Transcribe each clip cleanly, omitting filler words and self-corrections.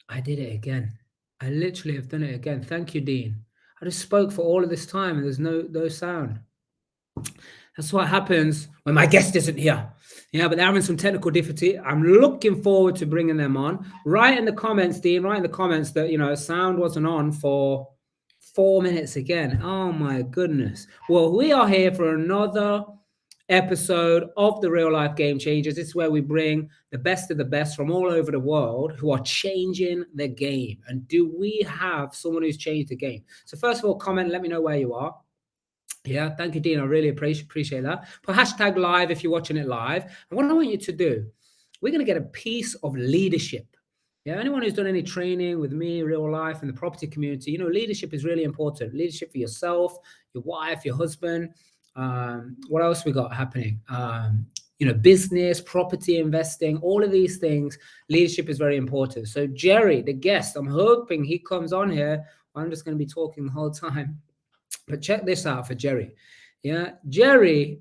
I did it again. I literally have done it again. Thank you, Dean. I just spoke for all of this time and there's no sound. That's what happens when my guest isn't here. Yeah, but they're having some technical difficulty. I'm looking forward to bringing them on. Write in the comments, Dean, write in the comments that, sound wasn't on for 4 minutes again. Oh my goodness. Well, we are here for another episode of the Real Life Game Changers. This is where we bring the best of the best from all over the world who are changing the game. And do we have someone who's changed the game? So first of all, comment, let me know where you are. Yeah, thank you, Dean. I really appreciate that. Put hashtag live if you're watching it live. And what I want you to do, we're going to get a piece of leadership. Yeah, anyone who's done any training with me, real life, in the property community, leadership is really important. Leadership for yourself, your wife, your husband. What else we got happening? Business, property investing, all of these things. Leadership is very important. So Jerry, the guest, I'm hoping he comes on here. I'm just going to be talking the whole time. But check this out for Jerry. Yeah, Jerry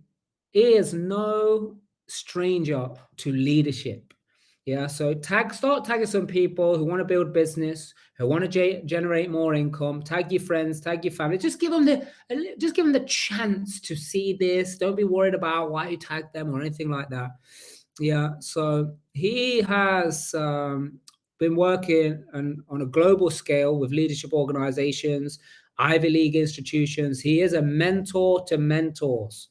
is no stranger to leadership. Yeah, so start tagging some people who want to build business, who want to generate more income. Tag your friends, tag your family. Just give them the chance to see this. Don't be worried about why you tag them or anything like that. Yeah, so he has been working on a global scale with leadership organizations, Ivy League institutions. He is a mentor to mentors,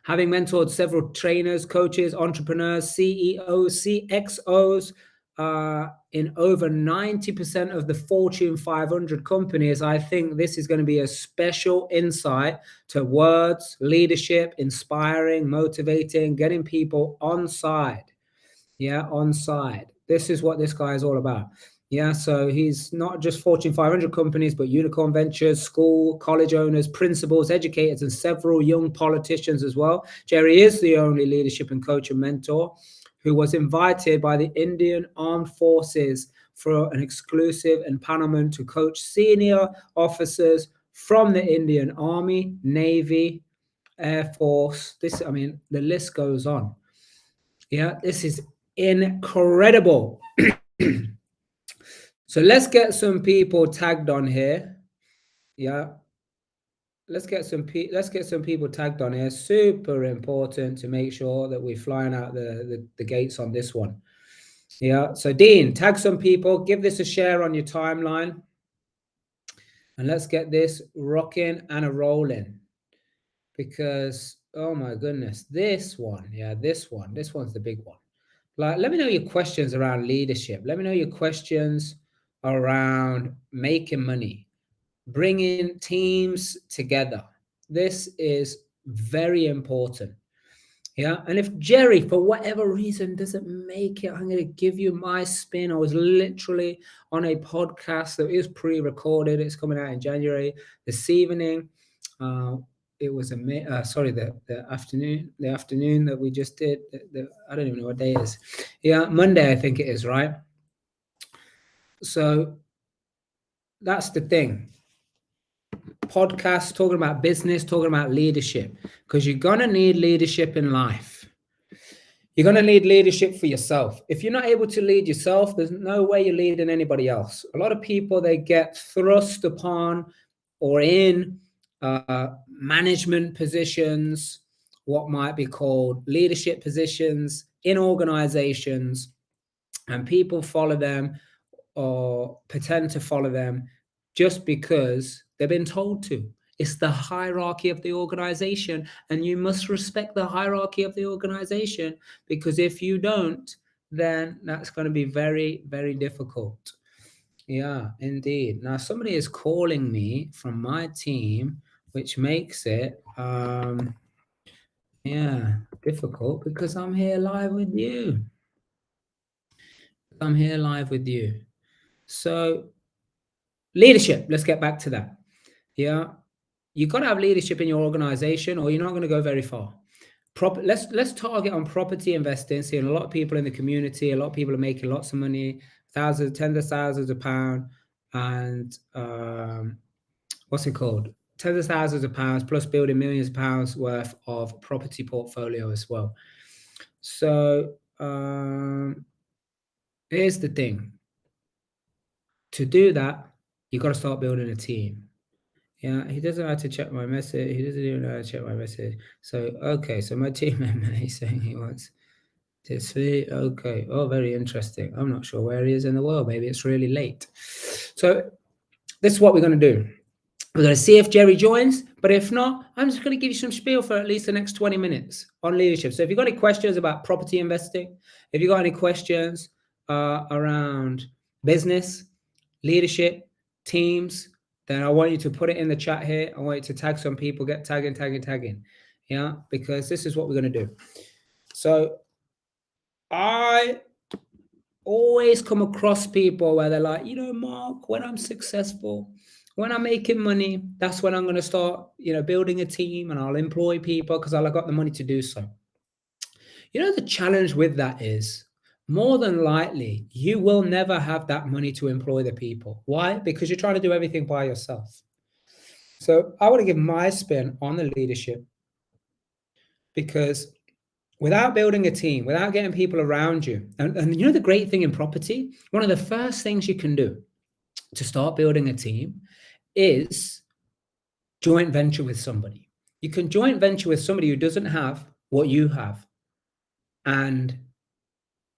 having mentored several trainers, coaches, entrepreneurs, CEOs, CXOs in over 90% of the Fortune 500 companies. I think this is going to be a special insight to words, leadership, inspiring, motivating, getting people on side. Yeah, on side. This is what this guy is all about. Yeah, so he's not just Fortune 500 companies, but unicorn ventures, school, college owners, principals, educators, and several young politicians as well. Jerry is the only leadership and coach and mentor who was invited by the Indian Armed Forces for an exclusive empanelment to coach senior officers from the Indian Army, Navy, Air Force. The list goes on. Yeah, this is incredible. So let's get some people tagged on here. Yeah. Let's get some people tagged on here. Super important to make sure that we're flying out the gates on this one. Yeah. So Dean, tag some people, give this a share on your timeline. And let's get this rocking and a rolling. Because oh my goodness, this one's the big one. Like, let me know your questions around leadership. Let me know your questions around making money, bringing teams together. This is very important. Yeah. And if Jerry, for whatever reason, doesn't make it, I'm going to give you my spin. I was literally on a podcast that is pre-recorded. It's coming out in January this evening. It was the afternoon that we just did. I don't even know what day it is. Yeah, Monday, I think it is, right? So that's the thing. Podcast talking about business, talking about leadership, because you're going to need leadership in life. You're going to need leadership for yourself. If you're not able to lead yourself, there's no way you're leading anybody else. A lot of people, they get thrust upon or in management positions, what might be called leadership positions in organizations, and people follow them or pretend to follow them just because they've been told to. It's the hierarchy of the organization, and you must respect the hierarchy of the organization, because if you don't, then that's going to be very, very difficult. Yeah, indeed. Now, somebody is calling me from my team, which makes it, difficult because I'm here live with you. So, leadership, let's get back to that. Yeah, you've got to have leadership in your organization or you're not going to go very far. Let's target on property investing. Seeing a lot of people in the community, a lot of people are making lots of money, tens of thousands of pounds, and what's it called? Tens of thousands of pounds plus building millions of pounds worth of property portfolio as well. So here's the thing. to do that, you've got to start building a team. Yeah, he doesn't know how to check my message. He doesn't even know how to check my message. So, okay, so my team member, he's saying he wants to see. Okay, oh, very interesting. I'm not sure where he is in the world. Maybe it's really late. So, this is what we're going to do. We're going to see if Jerry joins, but if not, I'm just going to give you some spiel for at least the next 20 minutes on leadership. So if you've got any questions about property investing, if you've got any questions around business, leadership, teams, then I want you to put it in the chat here. I want you to tag some people, get tagging. Yeah, because this is what we're going to do. So I always come across people where they're like, Mark, when I'm successful, when I'm making money, that's when I'm going to start, building a team, and I'll employ people because I've got the money to do so. The challenge with that is, more than likely, you will never have that money to employ the people. Why? Because you're trying to do everything by yourself. So I want to give my spin on the leadership, because without building a team, without getting people around you, and the great thing in property, one of the first things you can do to start building a team is joint venture with somebody. You can joint venture with somebody who doesn't have what you have, and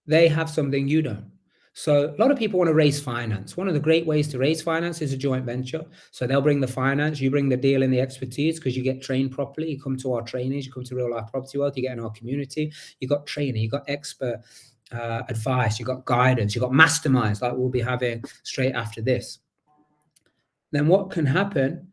they have something you don't. So a lot of people want to raise finance. One of the great ways to raise finance is a joint venture. So they'll bring the finance, you bring the deal and the expertise, because you get trained properly. You come to our trainings, you come to Real Life Property World, you get in our community, you got training, you got expert advice, you got guidance, you got masterminds like we'll be having straight after this. Then what can happen,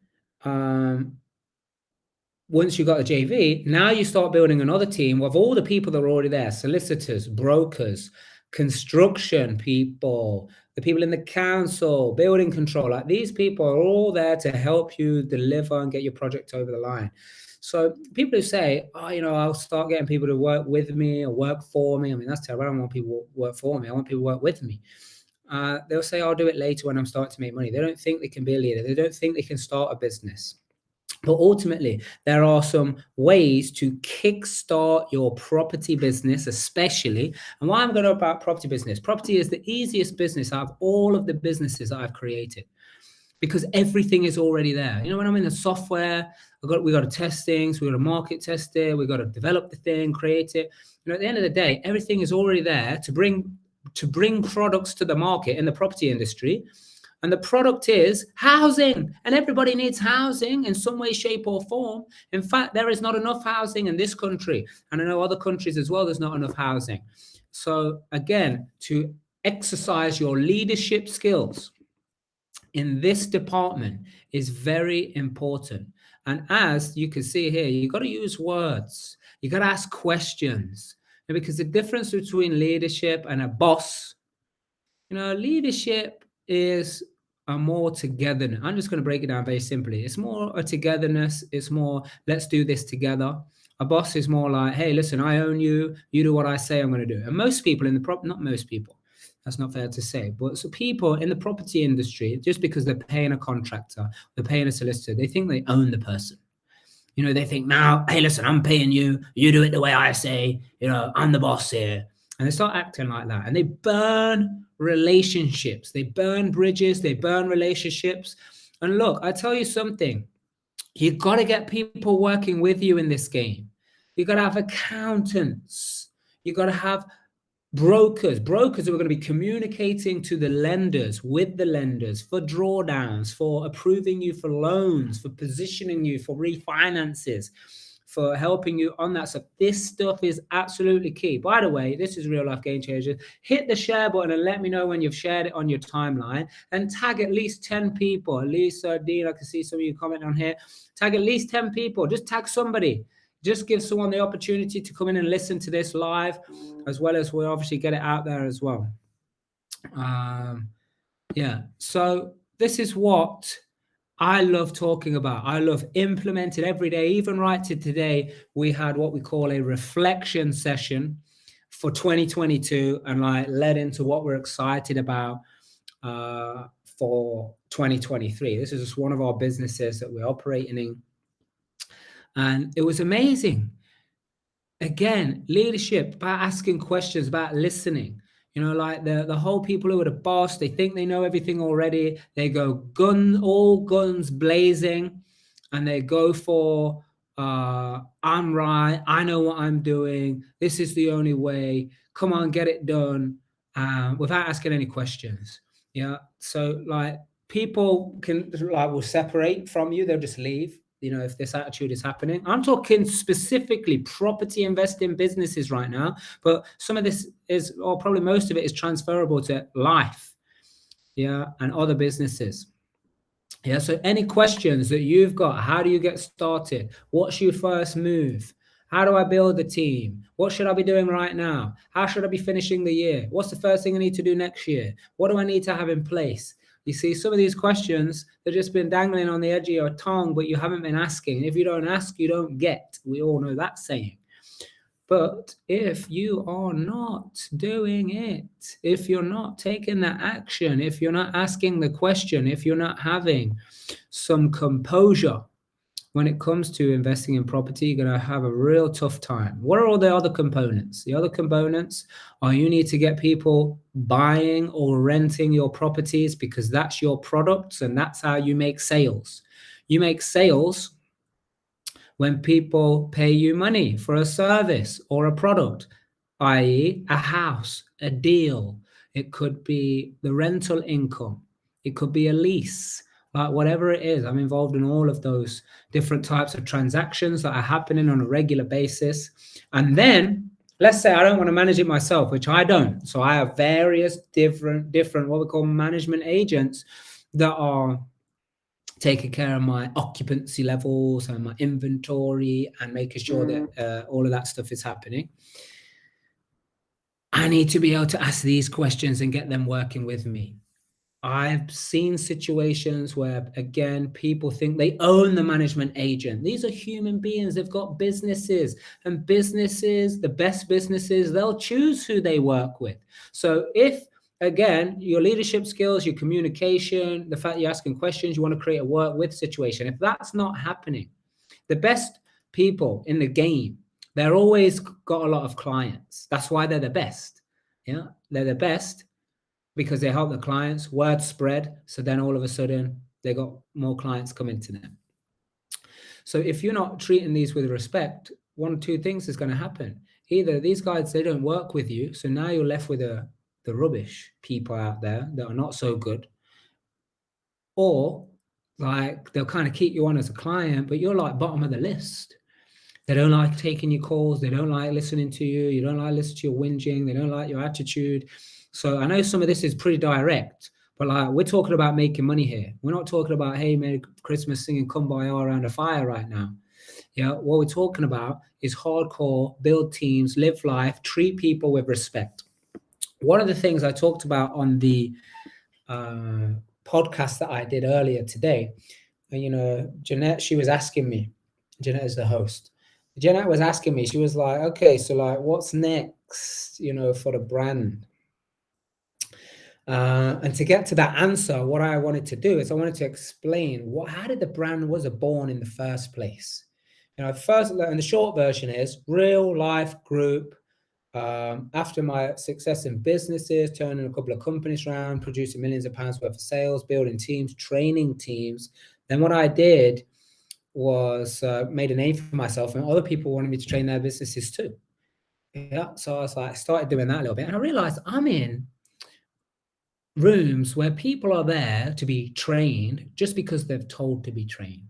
once you got a JV, now you start building another team of all the people that are already there: solicitors, brokers, construction people, the people in the council, building control. Like, these people are all there to help you deliver and get your project over the line. So people who say, I'll start getting people to work with me or work for me. I mean, that's terrible. I don't want people to work for me. I want people to work with me. They'll say, I'll do it later when I'm starting to make money. They don't think they can be a leader. They don't think they can start a business. But ultimately, there are some ways to kickstart your property business, especially. And why I'm going to about property business. Property is the easiest business out of all of the businesses that I've created, because everything is already there. When I'm in the software, we got to test things, we got to market test it, we got to develop the thing, create it. At the end of the day, everything is already there to bring products to the market in the property industry. And the product is housing, and everybody needs housing in some way, shape, or form. In fact, there is not enough housing in this country, and I know other countries as well, there's not enough housing. So again, to exercise your leadership skills in this department is very important. And as you can see here, you've got to use words, you got to ask questions, because the difference between leadership and a boss, leadership is a more togetherness. I'm just going to break it down very simply. It's more a togetherness. It's more, let's do this together. A boss is more like, hey, listen, I own you. You do what I say I'm going to do. And most people in the not most people, that's not fair to say, but so people in the property industry, just because they're paying a contractor, they're paying a solicitor, they think they own the person. They think, now, hey, listen, I'm paying you. You do it the way I say. I'm the boss here. And they start acting like that. And they burn relationships. They burn bridges. They burn relationships. And look, I tell you something. You've got to get people working with you in this game. You've got to have accountants. You've got to have brokers who are going to be communicating to the lenders, with the lenders, for drawdowns, for approving you for loans, for positioning you for refinances, for helping you on that stuff. This stuff is absolutely key. By the way, this is Real Life Game Changers. Hit the share button and let me know when you've shared it on your timeline, and tag at least 10 people. At least, Dean, I can see some of you comment on here. Tag at least 10 people. Just tag somebody. Just give someone the opportunity to come in and listen to this live, as well as we'll obviously get it out there as well. Yeah, so this is what I love talking about. I love implementing every day. Even right to today, we had what we call a reflection session for 2022, and led into what we're excited about for 2023. This is just one of our businesses that we're operating in. And it was amazing. Again, leadership, about asking questions, about listening. You know, like the whole people who are the boss, they think they know everything already. They go all guns blazing, and they go for I'm right, I know what I'm doing, this is the only way, come on, get it done, without asking any questions. Yeah. So like people can like will separate from you, they'll just leave, you know, if this attitude is happening. I'm talking specifically property investing businesses right now, but some of this is, or probably most of it is transferable to life, yeah, and other businesses. Yeah, so any questions that you've got, how do you get started? What's your first move? How do I build a team? What should I be doing right now? How should I be finishing the year? What's the first thing I need to do next year? What do I need to have in place? You see, some of these questions, they've just been dangling on the edge of your tongue, but you haven't been asking. And if you don't ask, you don't get. We all know that saying. But if you are not doing it, if you're not taking that action, if you're not asking the question, if you're not having some composure when it comes to investing in property, you're going to have a real tough time. What are all the other components? The other components are you need to get people buying or renting your properties because that's your products and that's how you make sales. You make sales when people pay you money for a service or a product, i.e., a house, a deal. It could be the rental income. It could be a lease, like whatever it is. I'm involved in all of those different types of transactions that are happening on a regular basis. And then let's say I don't want to manage it myself, which I don't. So I have various different what we call management agents that are taking care of my occupancy levels and my inventory and making sure that all of that stuff is happening. I need to be able to ask these questions and get them working with me. I've seen situations where, again, people think they own the management agent. These are human beings. They've got businesses, and businesses, the best businesses, they'll choose who they work with. So if, again, your leadership skills, your communication, the fact you're asking questions, you want to create a work with situation, if that's not happening, the best people in the game, they're always got a lot of clients. That's why they're the best. Yeah, they're the best because they help the clients, word spread. So then all of a sudden they got more clients coming to them. So if you're not treating these with respect, one or two things is going to happen. Either these guys, they don't work with you. So now you're left with the rubbish people out there that are not so good. Or like they'll kind of keep you on as a client, but you're like bottom of the list. They don't like taking your calls. They don't like listening to you. You don't like listening to your whinging. They don't like your attitude. So I know some of this is pretty direct, but like we're talking about making money here. We're not talking about, hey, Merry Christmas singing Kumbaya around a fire right now. Yeah, what we're talking about is hardcore, build teams, live life, treat people with respect. One of the things I talked about on the podcast that I did earlier today, you know, Jeanette, she was asking me, Jeanette is the host. Jeanette was asking me, she was like, okay, so like what's next, you know, for the brand? And to get to that answer, what I wanted to do is I wanted to explain how did the brand was born in the first place? You know, first, and the short version is real life group. After my success in businesses, turning a couple of companies around, producing millions of pounds worth of sales, building teams, training teams, then what I did was made a name for myself, and other people wanted me to train their businesses too. Yeah, so I was like, I started doing that a little bit, and I realized I'm in rooms where people are there to be trained just because they're told to be trained.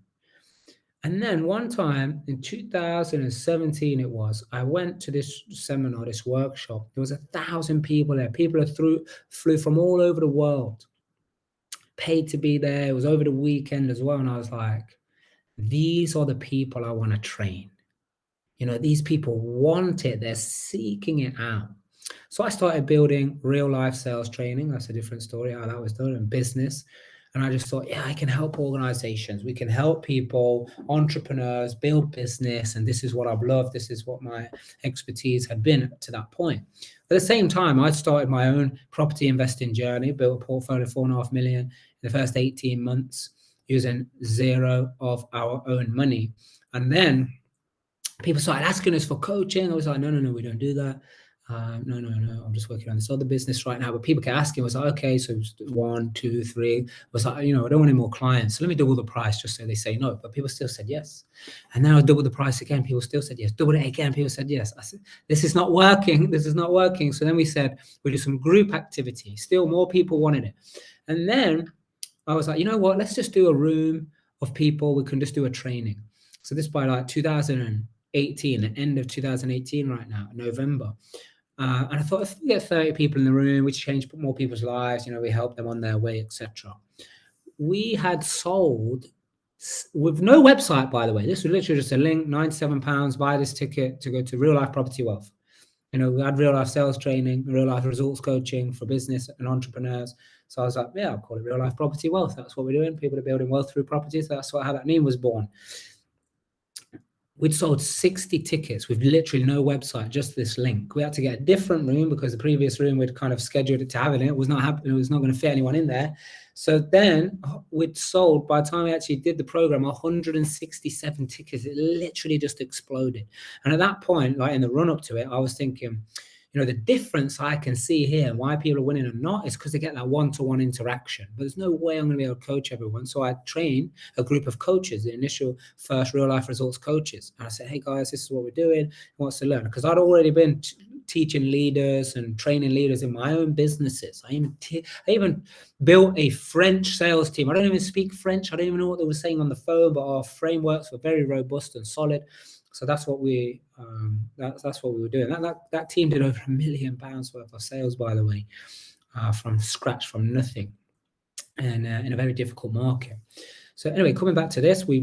And then one time in 2017, it was, I went to this seminar, this workshop. There was 1,000 people there. People flew from all over the world, paid to be there. It was over the weekend as well. And I was like, these are the people I want to train. You know, these people want it. They're seeking it out. So I started building real life sales training. That's a different story, how that was done in business. And I just thought, yeah, I can help organizations. We can help people, entrepreneurs, build business. And this is what I've loved. This is what my expertise had been to that point. At the same time, I started my own property investing journey, built a portfolio of 4.5 million in the first 18 months using zero of our own money. And then people started asking us for coaching. I was like, no, we don't do that. No, I'm just working on this other business right now. But people kept asking, I was like, okay, so 1, 2, 3. I was like, I don't want any more clients. So let me double the price just so they say no. But people still said yes. And then I doubled the price again. People still said yes. Doubled it again. People said yes. I said, this is not working. This is not working. So then we said, we do some group activity. Still more people wanted it. And then I was like, you know what? Let's just do a room of people. We can just do a training. So this by like 2018, the end of 2018 right now, November. And I thought, if we get 30 people in the room, we change more people's lives, we help them on their way, etc. We had sold, with no website, by the way, this was literally just a link, £97, buy this ticket to go to Real Life Property Wealth. We had real life sales training, real life results coaching for business and entrepreneurs. So I was like, yeah, I'll call it Real Life Property Wealth. That's what we're doing. People are building wealth through properties. That's how that name was born. We'd sold 60 tickets with literally no website, just this link. We had to get a different room because the previous room we'd kind of scheduled it to have in it. It was not happening. It was not going to fit anyone in there. So then we'd sold, by the time we actually did the program, 167 tickets. It literally just exploded. And at that point, like in the run up to it, I was thinking, the difference I can see here, why people are winning or not, is because they get that one-to-one interaction. But there's no way I'm going to be able to coach everyone. So I train a group of coaches, the initial first real life results coaches. And I said, hey guys, this is what we're doing. Who wants to learn? Because I'd already been teaching leaders and training leaders in my own businesses. I even built a French sales team. I don't even speak French. I don't even know what they were saying on the phone, but our frameworks were very robust and solid. So that's what we that's what we were doing. That team did over £1 million worth of sales, by the way, from scratch, from nothing, and in a very difficult market. So anyway, coming back to this, we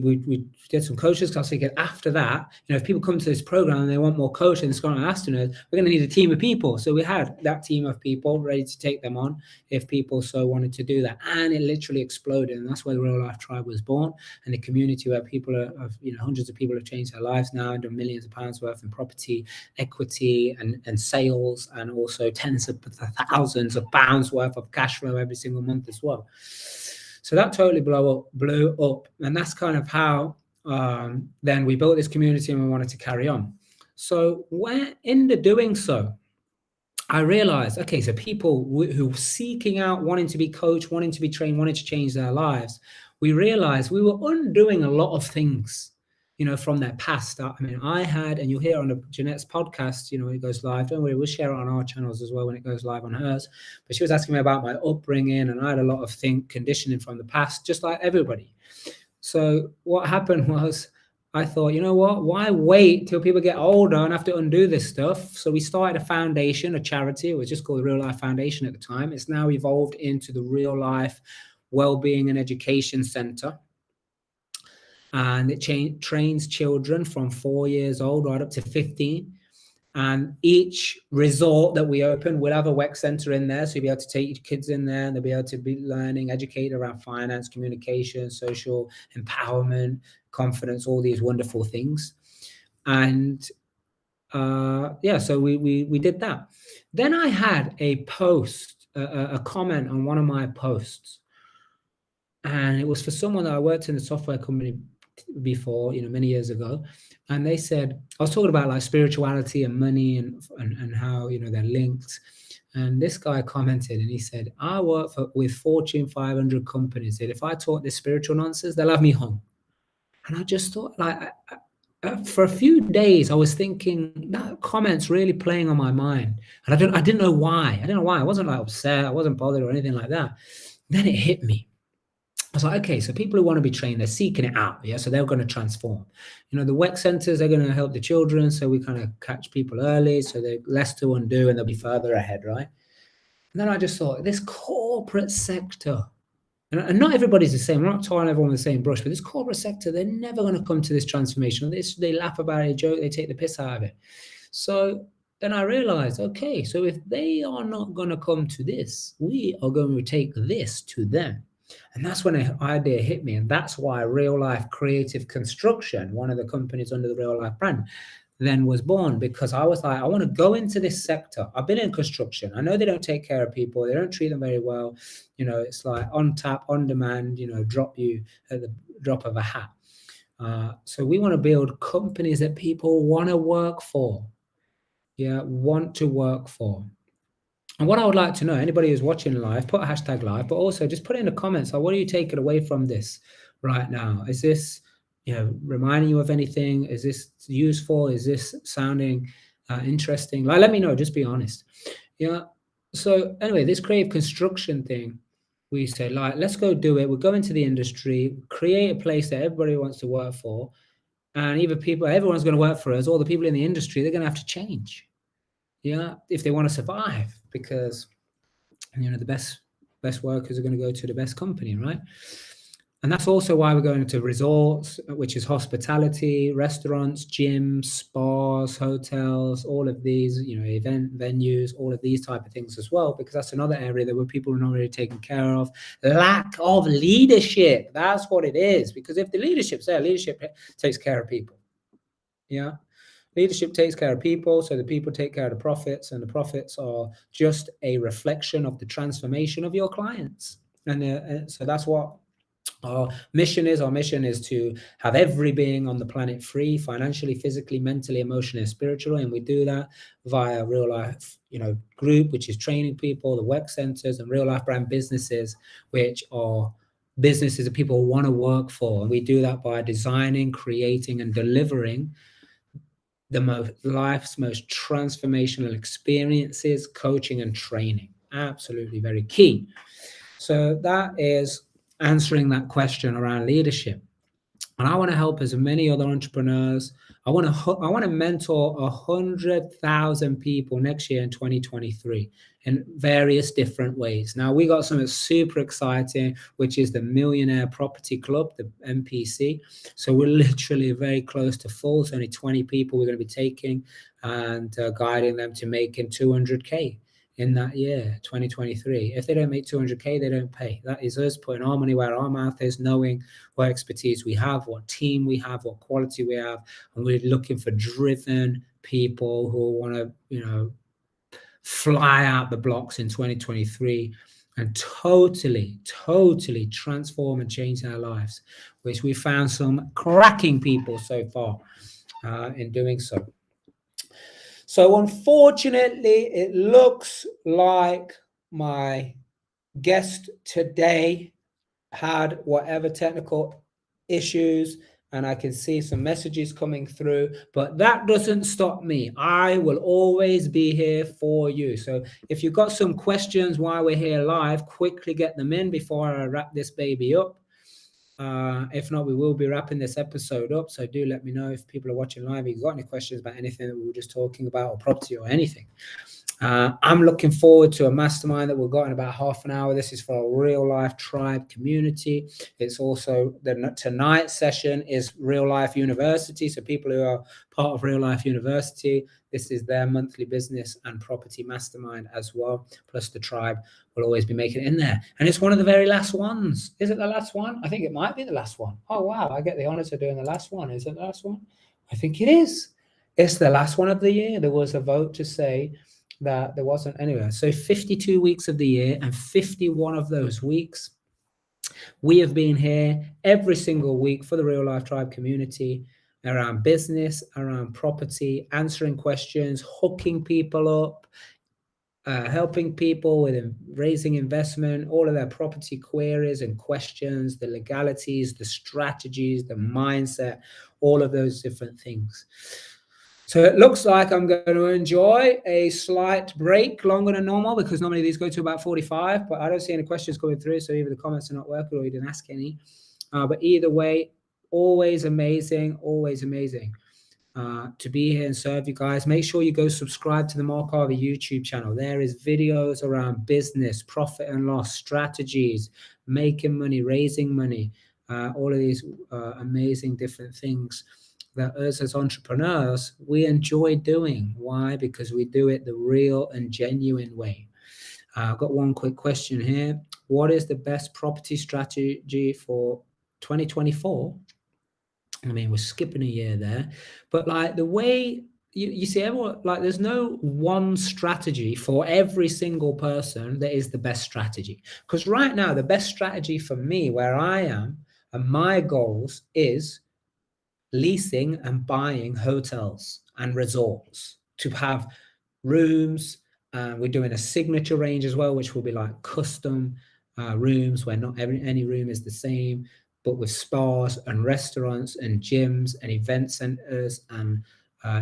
did some coaches class again. After that, if people come to this program and they want more coaching, it's going to ask we're going to need a team of people. So we had that team of people ready to take them on if people so wanted to do that, and it literally exploded. And that's where the Real Life Tribe was born, and the community where people hundreds of people have changed their lives now and done millions of pounds worth in property, equity, and sales, and also tens of thousands of pounds worth of cash flow every single month as well. So that totally blew up. And that's kind of how then we built this community and we wanted to carry on. So in the doing so, I realized, okay, so people who were seeking out, wanting to be coached, wanting to be trained, wanting to change their lives, we realized we were undoing a lot of things, from their past. I mean, I had, and you'll hear on Jeanette's podcast, when it goes live, don't worry, we'll share it on our channels as well when it goes live on hers. But she was asking me about my upbringing, and I had a lot of conditioning from the past, just like everybody. So what happened was, I thought, you know what, why wait till people get older and have to undo this stuff? So we started a foundation, a charity. It was just called the Real Life Foundation at the time. It's now evolved into the Real Life Wellbeing and Education Center. And it trains children from 4 years old right up to 15. And each resort that we open will have a WEC center in there. So you'll be able to take your kids in there and they'll be able to be learning, educated around finance, communication, social empowerment, confidence, all these wonderful things. And so we did that. Then I had a post, a comment on one of my posts. And it was for someone that I worked in the software company before, many years ago. And they said, I was talking about like spirituality and money and how, they're linked. And this guy commented and he said, I work with Fortune 500 companies that if I talk this spiritual nonsense, they'll have me hung. And I just thought, like, for a few days, I was thinking that comment's really playing on my mind. And I didn't know why. I wasn't like upset. I wasn't bothered or anything like that. Then it hit me. I was like, okay, so people who want to be trained, they're seeking it out, yeah? So they're going to transform. The WEC centers, they're going to help the children, so we kind of catch people early, so they're less to undo and they'll be further ahead, right? And then I just thought, this corporate sector, and not everybody's the same, we're not tying everyone with the same brush, but this corporate sector, they're never going to come to this transformation. They laugh about it, joke, they take the piss out of it. So then I realized, okay, so if they are not going to come to this, we are going to take this to them. And that's when an idea hit me. And that's why Real Life Creative Construction, one of the companies under the Real Life brand, then was born, because I was like, I want to go into this sector. I've been in construction. I know they don't take care of people. They don't treat them very well. It's like on tap, on demand, drop you at the drop of a hat. So we want to build companies that people want to work for. want to work for. And what I would like to know, anybody who's watching live, put a hashtag live, but also just put it in the comments, like, what are you taking away from this right now? Is this, reminding you of anything? Is this useful? Is this sounding interesting? Like, let me know, just be honest. So anyway, this creative construction thing, we say, like, let's go do it. We'll go into the industry, create a place that everybody wants to work for. And either everyone's going to work for us, or the people in the industry, they're going to have to change. If they want to survive, because the best workers are going to go to the best company, right? And that's also why we're going to resorts, which is hospitality, restaurants, gyms, spas, hotels, all of these, event venues, all of these type of things as well, because that's another area that where people are not really taken care of. Lack of leadership. That's what it is. Because if the leadership's there, leadership takes care of people. Leadership takes care of people, so the people take care of the profits, and the profits are just a reflection of the transformation of your clients. And so that's what our mission is. Our mission is to have every being on the planet free, financially, physically, mentally, emotionally, and spiritually. And we do that via real life, group, which is training people, the work centers, and real life brand businesses, which are businesses that people want to work for. And we do that by designing, creating, and delivering life's most transformational experiences, coaching, and training. Absolutely very key. So that is answering that question around leadership. And I want to help as many other entrepreneurs. I want to mentor 100,000 people next year in 2023 in various different ways. Now, we got something super exciting, which is the Millionaire Property Club, the MPC. So we're literally very close to full. It's only 20 people we're going to be taking and guiding them to making 200K in that year, 2023. If they don't make 200K, they don't pay. That is us putting our money where our mouth is, knowing what expertise we have, what team we have, what quality we have. And we're looking for driven people who want to, fly out the blocks in 2023 and totally transform and change their lives, which we found some cracking people so far in doing so. So unfortunately, it looks like my guest today had whatever technical issues, and I can see some messages coming through, but that doesn't stop me. I will always be here for you. So if you've got some questions while we're here live, quickly get them in before I wrap this baby up. If not, we will be wrapping this episode up. So do let me know if people are watching live, if you've got any questions about anything that we were just talking about, or property or anything. I'm looking forward to a mastermind that we've got in about half an hour. This is for a real life tribe community. It's also tonight's session is Real Life University. So people who are part of Real Life University, this is their monthly business and property mastermind as well. Plus the tribe will always be making it in there. And it's one of the very last ones. Is it the last one? I think it might be the last one. Oh, wow. I get the honors of doing the last one. Is it the last one? I think it is. It's the last one of the year. There was a vote to say that there wasn't anywhere. So 52 weeks of the year, and 51 of those weeks, we have been here every single week for the Real Life Tribe community around business, around property, answering questions, hooking people up, helping people with raising investment, all of their property queries and questions, the legalities, the strategies, the mindset, all of those different things. So it looks like I'm going to enjoy a slight break, longer than normal, because normally these go to about 45, but I don't see any questions coming through, so either the comments are not working or you didn't ask any. But either way, always amazing to be here and serve you guys. Make sure you go subscribe to the Mark Harvey YouTube channel. There is videos around business, profit and loss, strategies, making money, raising money, all of these amazing different things that us as entrepreneurs, we enjoy doing. Why? Because we do it the real and genuine way. I've got one quick question here. What is the best property strategy for 2024? I mean, we're skipping a year there, but like the way you see everyone, like there's no one strategy for every single person that is the best strategy. Because right now, the best strategy for me, where I am and my goals, is leasing and buying hotels and resorts to have rooms. We're doing a signature range as well, which will be like custom rooms where not any room is the same, but with spas and restaurants and gyms and event centers and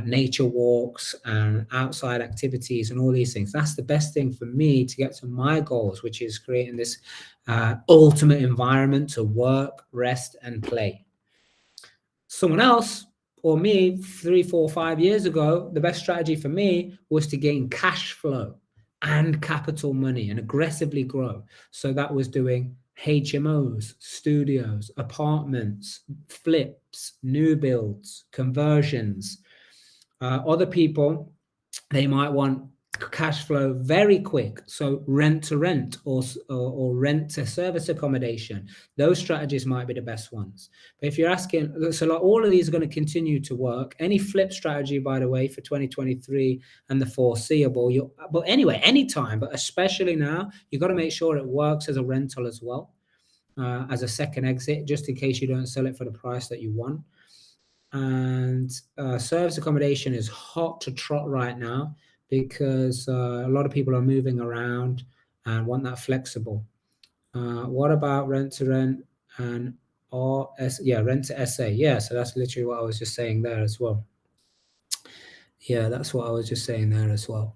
nature walks and outside activities and all these things. That's the best thing for me to get to my goals, which is creating this ultimate environment to work, rest, and play. Someone else or me 3, 4, 5 years ago, the best strategy for me was to gain cash flow and capital money and aggressively grow. So that was doing HMOs, studios, apartments, flips, new builds, conversions. Other people, they might want cash flow very quick, so rent to rent or rent to service accommodation. Those strategies might be the best ones. But if you're asking, so like all of these are going to continue to work. Any flip strategy, by the way, for 2023 and the foreseeable, but anyway, anytime, but especially now, you've got to make sure it works as a rental as well, as a second exit, just in case you don't sell it for the price that you want. And service accommodation is hot to trot right now, because a lot of people are moving around and want that flexible. What about rent to rent and rent to SA? Yeah, so that's literally what I was just saying there as well. Yeah, that's what I was just saying there as well.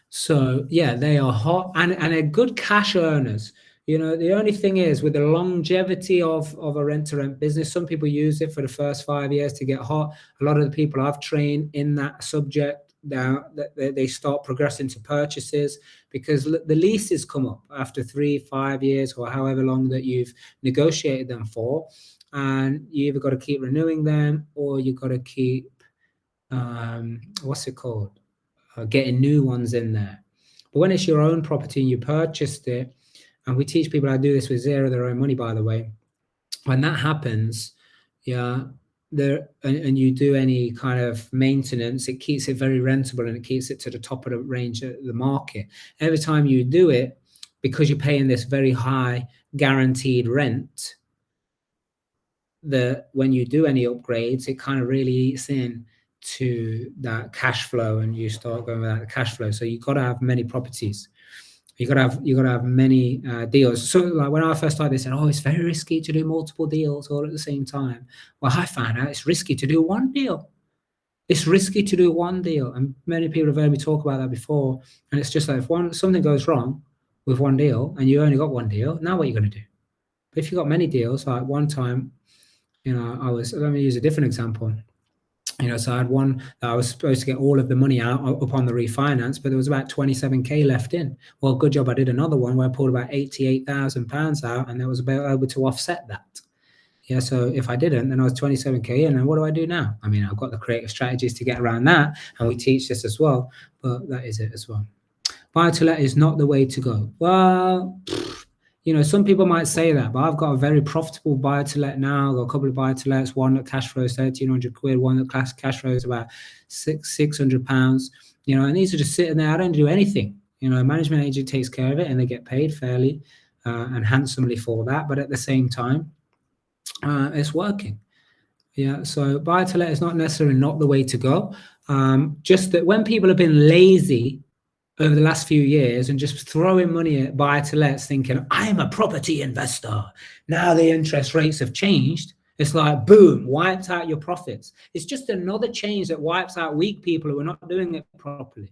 So yeah, they are hot and they're good cash earners. You know, the only thing is with the longevity of a rent-to-rent business, some people use it for the first 5 years to get hot. A lot of the people I've trained in that subject, now they start progressing to purchases because the leases come up after 3, 5 years or however long that you've negotiated them for. And you either got to keep renewing them or you've got to keep, getting new ones in there. But when it's your own property and you purchased it, and we teach people how to do this with zero of their own money, by the way. When that happens, and you do any kind of maintenance, it keeps it very rentable and it keeps it to the top of the range of the market. Every time you do it, because you're paying this very high guaranteed rent, when you do any upgrades, it kind of really eats in to that cash flow and you start going without the cash flow. So you've got to have many properties. You got to have many deals. So like when I first started, they said, "Oh, it's very risky to do multiple deals all at the same time." Well, I found out it's risky to do one deal. It's risky to do one deal, and many people have heard me talk about that before. And it's just like if something goes wrong with one deal, and you only got one deal, now what are you going to do? But if you got many deals, like one time, let me use a different example. So I had one that I was supposed to get all of the money out upon the refinance, but there was about 27k left in. Well, good job I did another one where I pulled about £88,000 out, and that was able to offset that. Yeah, so if I didn't, then I was 27k in, and what do I do now? I mean, I've got the creative strategies to get around that, and we teach this as well, but that is it as well. Buy-to-let is not the way to go. Well, some people might say that, but I've got a very profitable buy-to-let now. I've got a couple of buy-to-lets, one that cash flows 1,300 quid, one that cash flows about £600, and these are just sitting there. I don't do anything. A management agent takes care of it and they get paid fairly and handsomely for that. But at the same time, it's working. Yeah, so buy-to-let is not necessarily not the way to go. Just that when people have been lazy over the last few years and just throwing money at buy-to-lets thinking, I'm a property investor. Now the interest rates have changed. It's like, boom, wiped out your profits. It's just another change that wipes out weak people who are not doing it properly.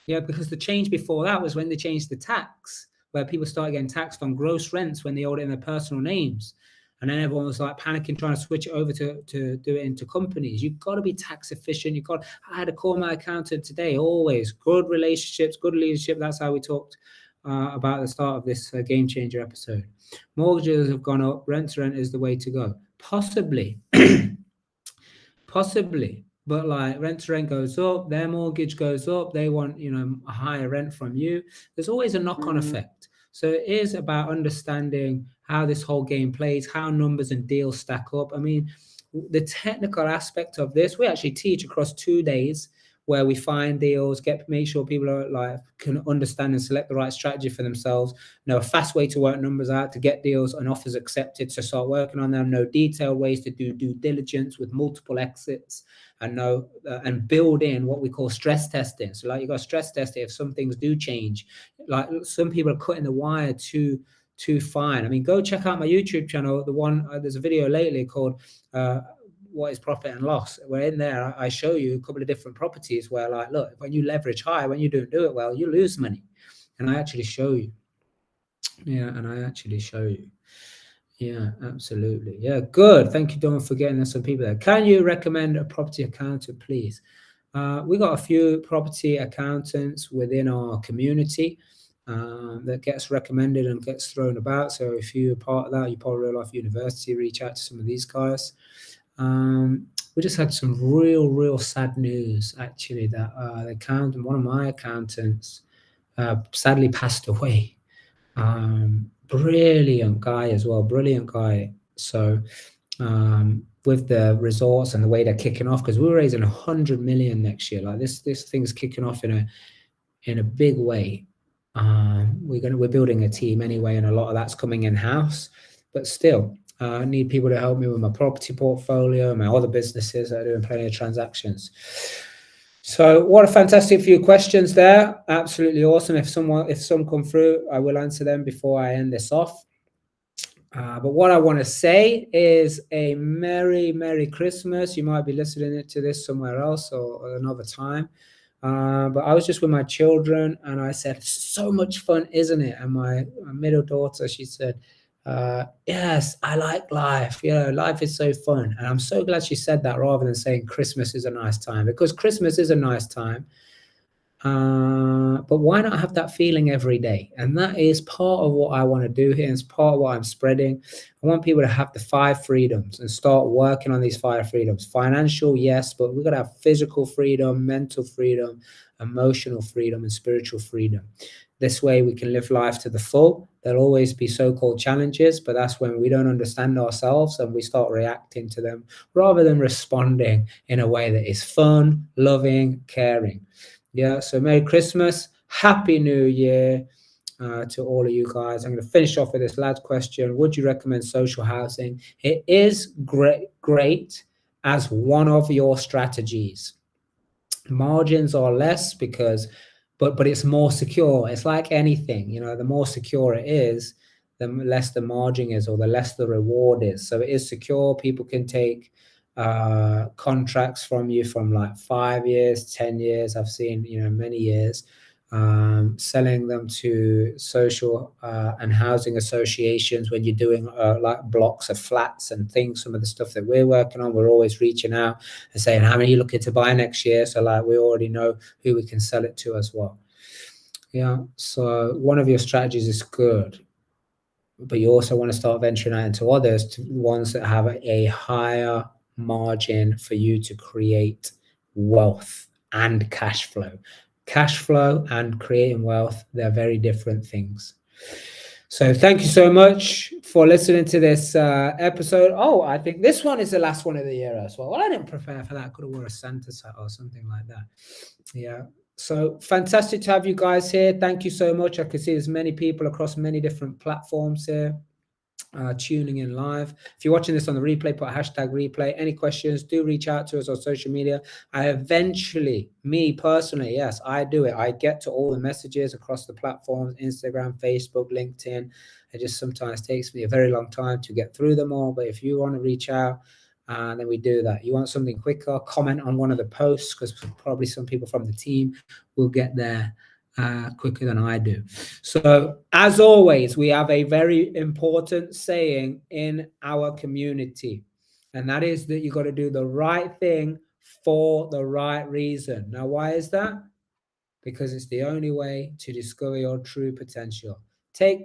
Yeah, because the change before that was when they changed the tax, where people started getting taxed on gross rents when they owed it in their personal names. And then everyone was like panicking, trying to switch it over to do it into companies. You've got to be tax efficient. I had to call my accountant today, always good relationships, good leadership. That's how we talked about the start of this Game Changer episode. Mortgages have gone up. Rent to rent is the way to go. Possibly. But like rent to rent goes up, their mortgage goes up. They want, a higher rent from you. There's always a knock-on effect. So it is about understanding how this whole game plays, how numbers and deals stack up. I mean, the technical aspect of this, we actually teach across 2 days. where we find deals, make sure people are like can understand and select the right strategy for themselves, know a fast way to work numbers out, to get deals and offers accepted, to start working on them, know detailed ways to do due diligence with multiple exits, and know and build in what we call stress testing. So like you got stress testing if some things do change. Like some people are cutting the wire too fine. I mean, go check out my YouTube channel. The one there's a video lately called what is profit and loss, where in there I show you a couple of different properties where, like, look, when you leverage high, when you don't do it well, you lose money. And I actually show you. Yeah, absolutely. Yeah, good. Thank you, Dawn, for getting us some people there. Can you recommend a property accountant, please? We got a few property accountants within our community that gets recommended and gets thrown about. So if you're part of that, you Power Real Life University, reach out to some of these guys. We just had some real sad news, actually, that one of my accountants sadly passed away. Brilliant guy as well, brilliant guy. So with the resorts and the way they're kicking off, because we're raising 100 million next year, like this thing's kicking off in a big way. We're building a team anyway, and a lot of that's coming in-house, but still I need people to help me with my property portfolio and my other businesses that are doing plenty of transactions. So what a fantastic few questions there. Absolutely awesome. If some come through, I will answer them before I end this off. But what I want to say is a Merry Christmas. You might be listening to this somewhere else or another time. But I was just with my children and I said, so much fun, isn't it? And my middle daughter, she said, yes, I like life. Life is so fun. And I'm so glad she said that rather than saying Christmas is a nice time, because Christmas is a nice time. But why not have that feeling every day? And that is part of what I want to do here. It's part of what I'm spreading. I want people to have the 5 freedoms and start working on these 5 freedoms. Financial, yes, but we've got to have physical freedom, mental freedom, emotional freedom, and spiritual freedom. This way we can live life to the full. There'll always be so-called challenges, but that's when we don't understand ourselves and we start reacting to them rather than responding in a way that is fun, loving, caring. Yeah, so Merry Christmas, Happy New Year to all of you guys. I'm going to finish off with this last question. Would you recommend social housing? It is great as one of your strategies. Margins are less but it's more secure. It's like anything, the more secure it is, the less the margin is, or the less the reward is. So it is secure. People can take contracts from you from like 5 years, 10 years. I've seen, many years, selling them to social and housing associations when you're doing like blocks of flats and things. Some of the stuff that we're working on, we're always reaching out and saying, how many are you looking to buy next year? So like we already know who we can sell it to as well. Yeah, so one of your strategies is good, but you also want to start venturing out into others, to ones that have a higher margin for you to create wealth and cash flow. Cash flow and creating wealth, they're very different things. So thank you so much for listening to this episode. Oh, I think this one is the last one of the year as well. Well, I didn't prepare for that. I could have worn a Santa hat or something like that. Yeah. So fantastic to have you guys here. Thank you so much. I can see there's many people across many different platforms here tuning in live. If you're watching this on the replay, put #replay. Any questions, do reach out to us on social media. I eventually, me personally, yes, I do it. I get to all the messages across the platforms, Instagram, Facebook, LinkedIn. It just sometimes takes me a very long time to get through them all. But if you want to reach out, then we do that. You want something quicker, comment on one of the posts, because probably some people from the team will get there quicker than I do. So as always, we have a very important saying in our community, and that is that you got to do the right thing for the right reason. Now, why is that? Because it's the only way to discover your true potential. Take